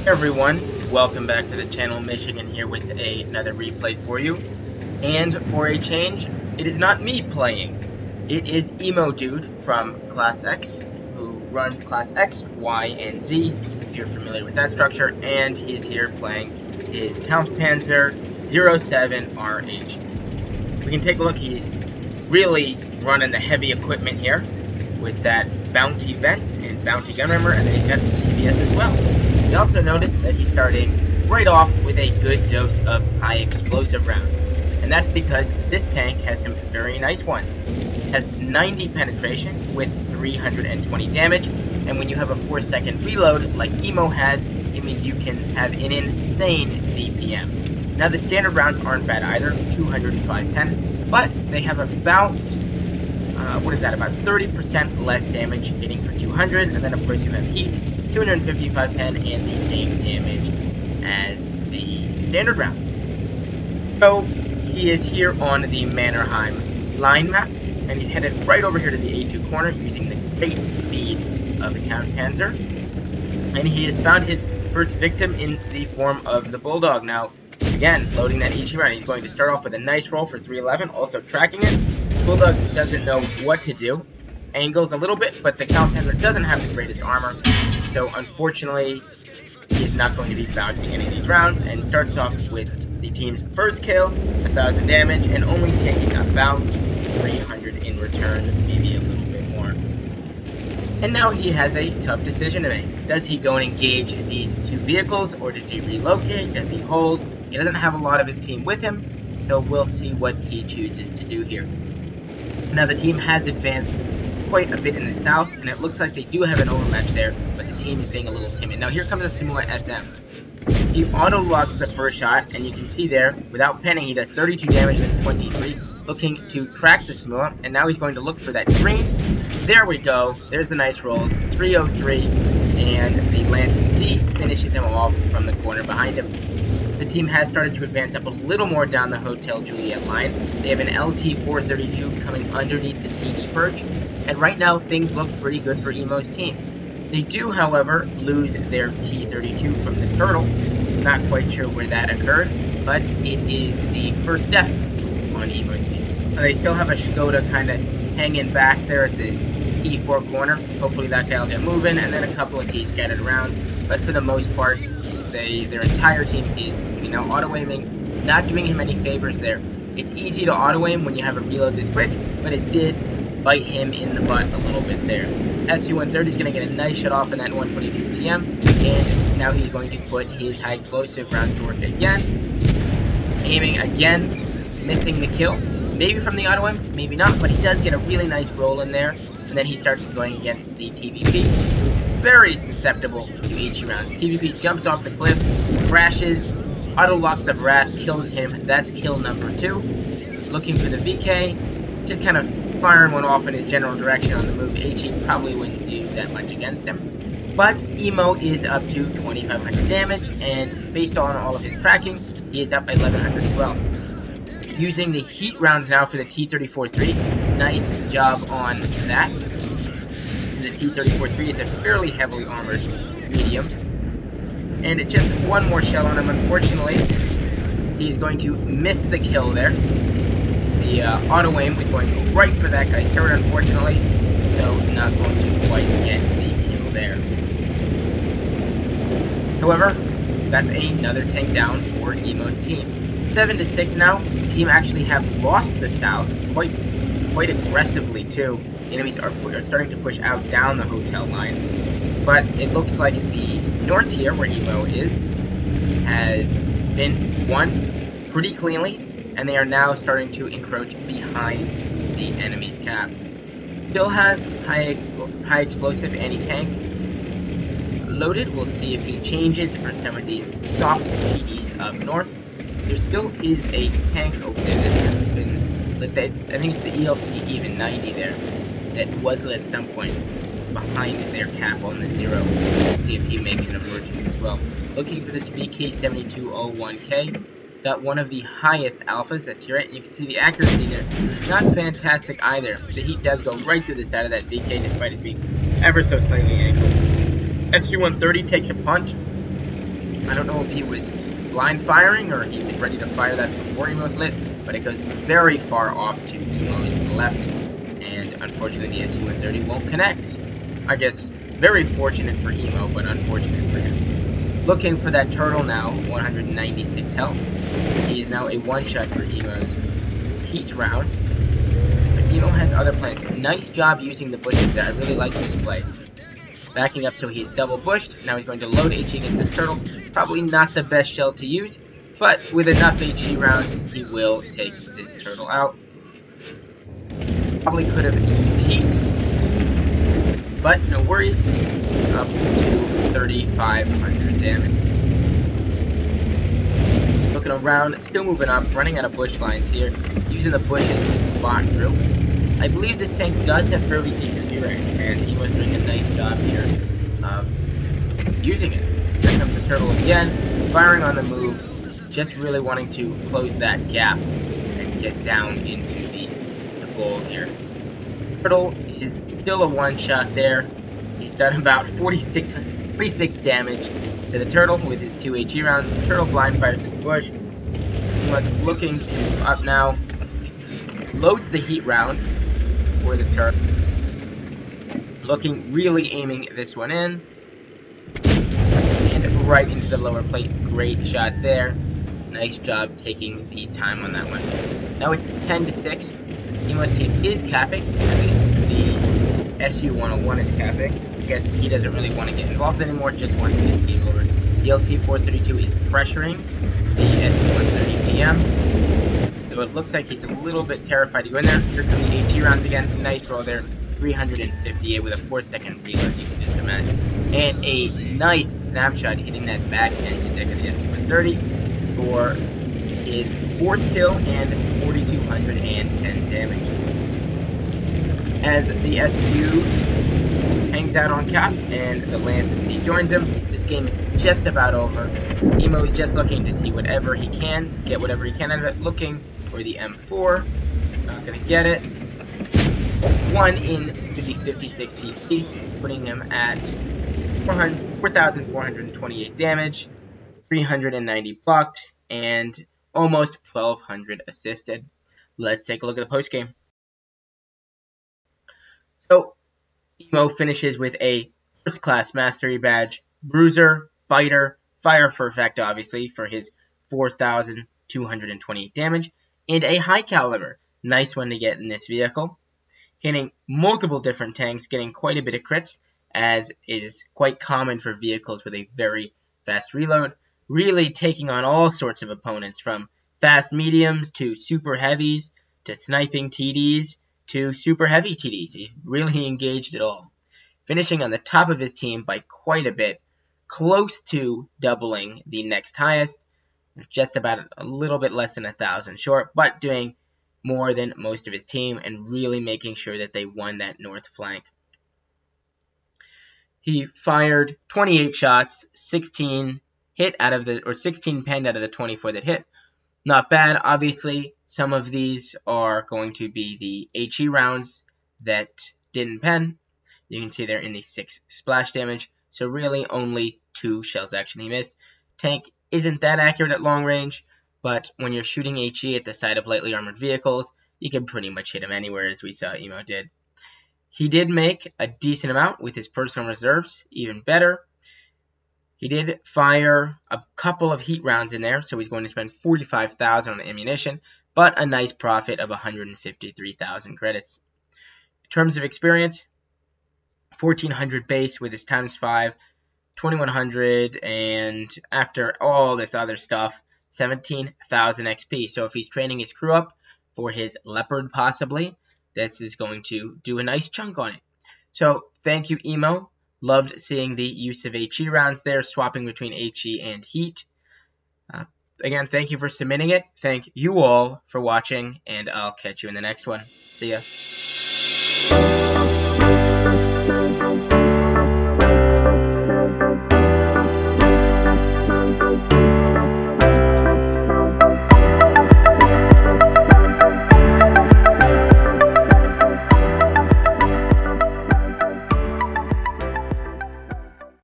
Everyone, welcome back to the channel. Michigan here with another replay for you. And for a change, it is not me playing. It is Emodude from CLASX, who runs Class X, Y, and Z, if you're familiar with that structure, and he's here playing his Kampfpanzer 07RH. We can take a look. He's really running the heavy equipment here with that bounty vents and bounty gun armor, and then he's got the CBS as well. We also notice that he's starting right off with a good dose of high explosive rounds, and that's because this tank has some very nice ones. It has 90 penetration with 320 damage, and when you have a 4-second reload like Emo has, it means you can have an insane DPM. Now the standard rounds aren't bad either, 205 pen, but they have about about 30% less damage hitting for 200, and then of course you have heat, 255 pen, and the same damage as the standard rounds. So he is here on the Mannerheim Line map, and he's headed right over here to the A2 corner using the great speed of the Kampfpanzer, and he has found his first victim in the form of the Bulldog. Now, again, loading that Ichi round, he's going to start off with a nice roll for 311, also tracking it. Bulldog doesn't know what to do. Angles a little bit, but the Kampfpanzer doesn't have the greatest armor, so unfortunately, he is not going to be bouncing any of these rounds, and starts off with the team's first kill, 1,000 damage, and only taking about 300 in return, maybe a little bit more. And now he has a tough decision to make. Does he go and engage these two vehicles, or does he relocate? Does he hold? He doesn't have a lot of his team with him, so we'll see what he chooses to do here. Now the team has advanced quite a bit in the south, and it looks like they do have an overmatch there, but the team is being a little timid. Now here comes a similar SM. He auto-locks the first shot, and you can see there, without penning, he does 32 damage and 23, looking to track the Simula, and now he's going to look for that green. There we go, there's the nice rolls, 303, and the Lancing C finishes him off from the corner behind him. The team has started to advance up a little more down the Hotel Juliet line. They have an LT-432 coming underneath the TV perch, and right now things look pretty good for Emo's team. They do, however, lose their T-32 from the Turtle. Not quite sure where that occurred, but it is the first death on Emo's team. They still have a Skoda kind of hanging back there at the E4 corner. Hopefully that guy will get moving, and then a couple of T's scattered around, but for the most part, their entire team is moving. Now, auto-aiming, not doing him any favors there. It's easy to auto-aim when you have a reload this quick, but it did bite him in the butt a little bit there. SU-130 is going to get a nice shot off in that 122 TM, and now he's going to put his high explosive rounds to work again. Aiming again, missing the kill. Maybe from the auto-aim, maybe not, but he does get a really nice roll in there, and then he starts going against the TVP, who's very susceptible to Ichi rounds. TVP jumps off the cliff, crashes, auto-locks the brass, kills him. That's kill number 2. Looking for the VK, just kind of firing one off in his general direction on the move. Ichi probably wouldn't do that much against him. But Emo is up to 2,500 damage, and based on all of his tracking, he is up 1,100 as well. Using the heat rounds now for the T-34-3. Nice job on that. The T-34-3 is a fairly heavily armored medium. And just one more shell on him, unfortunately. He's going to miss the kill there. The auto-aim is going to go right for that guy's turret, unfortunately. So not going to quite get the kill there. However, that's another tank down for Emo's team. 7-6 now. The team actually have lost the south quite aggressively too. The enemies are starting to push out down the hotel line, but it looks like the north here, where Emo is, has been won pretty cleanly, and they are now starting to encroach behind the enemy's cap. Still has high explosive anti-tank loaded. We'll see if he changes for some of these soft TDs up north. There still is a tank over there that hasn't been lit. I think it's the ELC even 90 there that was lit at some point behind their cap on the 0. Let's see if he makes an emergence as well. Looking for this VK7201K. It's got one of the highest alphas at tier 8, and you can see the accuracy there. Not fantastic either. The heat does go right through the side of that VK despite it being ever so slightly angled. SU-130 takes a punt. I don't know if he was blind firing or he was ready to fire that before Emo's lit, but it goes very far off to Emo's left, and unfortunately the SU-130 won't connect. I guess very fortunate for Emo, but unfortunate for him. Looking for that turtle now, 196 health. He is now a one-shot for Emo's heat rounds, but Emo has other plans. Nice job using the bushes there. I really like this play. Backing up so he's double bushed. Now he's going to load HE against the turtle. Probably not the best shell to use, but with enough HE rounds, he will take this turtle out. Probably could have used heat, but no worries. Up to 3,500 damage. Looking around, still moving up, running out of bush lines here, using the bushes to spot through. I believe this tank does have fairly decent view range, and he was doing a nice job here of using it. There comes the turtle again, firing on the move, just really wanting to close that gap and get down into the goal here. Turtle is still a one-shot there. He's done about 46 damage to the turtle with his 2 HE rounds. The turtle blind fired through the bush. He was looking to up now. Loads the heat round for the turtle. Looking, really aiming this one in. And right into the lower plate. Great shot there. Nice job taking the time on that one. Now it's 10-6. Emo's team is capping. At least the SU-101 is capping. I guess he doesn't really want to get involved anymore, just wants to get the game over. The LT-432 is pressuring the SU-130 PM. So it looks like he's a little bit terrified to go in there. Here come the HE rounds again. Nice roll there. 358 with a 4-second reload, you can just imagine. And a nice snapshot hitting that back engine deck of the SU-130 for his 4th kill and 4,210 damage. As the SU hangs out on cap and the Lance and C joins him, this game is just about over. Emo's just looking to see whatever he can, get whatever he can out of it, looking for the M4. Not going to get it. 1 in the 56 TP, putting him at 4,428 damage, 390 blocked, and almost 1,200 assisted. Let's take a look at the post game. So, Emo finishes with a first class mastery badge, bruiser, fighter, fire for effect obviously for his 4,228 damage, and a high caliber. Nice one to get in this vehicle. Hitting multiple different tanks, getting quite a bit of crits, as is quite common for vehicles with a very fast reload. Really taking on all sorts of opponents, from fast mediums to super heavies to sniping TDs to super heavy TDs. He's really engaged at all. Finishing on the top of his team by quite a bit, close to doubling the next highest, just about a little bit less than 1,000 short, but doing more than most of his team and really making sure that they won that north flank. He fired 28 shots, 16 hit out of the, or 16 penned out of the 24 that hit. Not bad. Obviously, some of these are going to be the HE rounds that didn't pen. You can see they're in the 6 splash damage, so really only 2 shells actually missed. Tank isn't that accurate at long range, but when you're shooting HE at the side of lightly armored vehicles, you can pretty much hit him anywhere, as we saw Emo did. He did make a decent amount with his personal reserves, even better. He did fire a couple of heat rounds in there, so he's going to spend 45,000 on ammunition, but a nice profit of 153,000 credits. In terms of experience, 1,400 base with his times 5, 2,100, and after all this other stuff, 17,000 XP. So if he's training his crew up for his Leopard possibly, this is going to do a nice chunk on it. So thank you, Emo. Loved seeing the use of HE rounds there, swapping between HE and heat. Again, thank you for submitting it. Thank you all for watching, and I'll catch you in the next one. See ya.